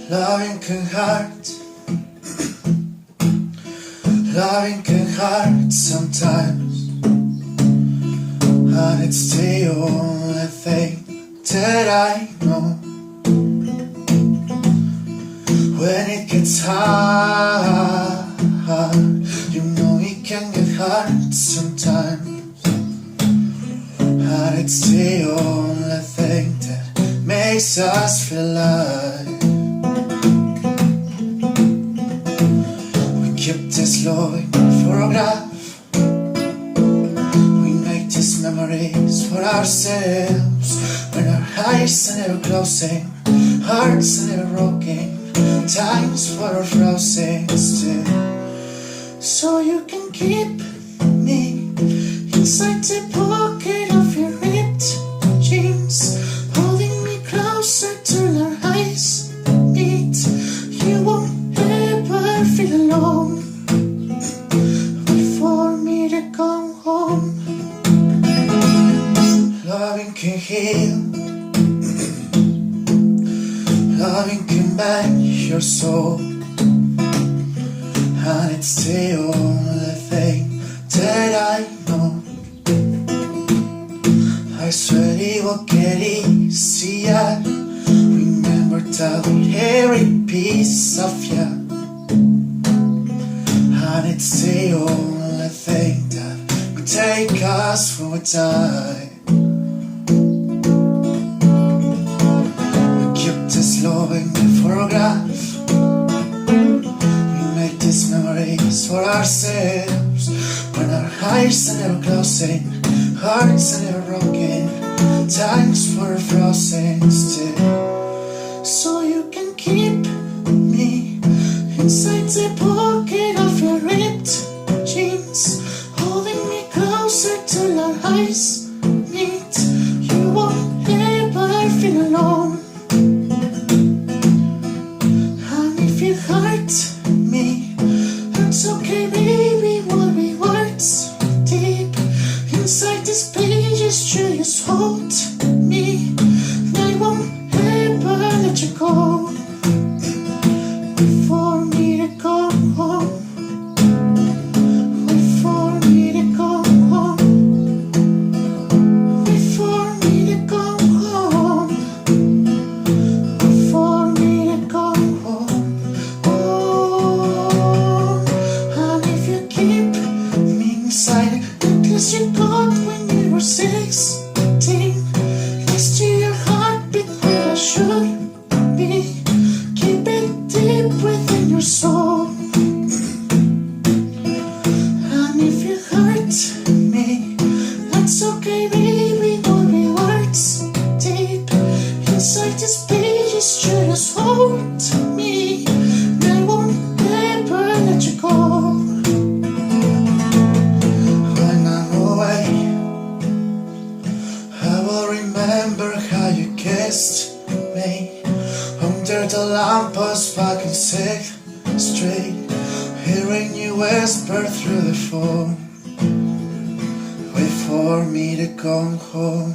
Loving can hurt. Loving can hurt sometimes, and it's the only thing that I know. When it gets hard, you know it can get hard sometimes, and it's the only thing that makes us feel alive. Keep this loving photograph. We make these memories for ourselves, when our eyes are never closing, hearts are never broken, times for our frozen still. So you can keep me inside the pocket of your ripped jeans, holding me closer till our eyes meet. You won't ever feel alone. Loving can heal. Loving can mend your soul, and it's the only thing that I know. I swear it will get easier. Remember that every piece of you, and it's the only thing that will take us through a time. Loving the photograph. We make these memories for ourselves, when our eyes are never closing, hearts are never broken, times for a frozen still. So you can keep me inside the pocket of your ripped jeans, holding me closer till our eyes meet. You won't ever feel alone. It's okay, baby, we'll be words deep inside these pages. Just hold me, I won't ever let you go. Wait for me to go home. Wait for me to go home. Wait for me to go home. Wait for me to go home. Necklace you got when you were 16, next to your heartbeat where I should be. Keep it deep within your soul. And if you hurt me, that's okay, baby, we'll be words deep inside these pages. Just hold me, I won't ever let you go. Remember how you kissed me under the lamppost back in 6th Street, hearing you whisper through the phone. Wait for me to come home.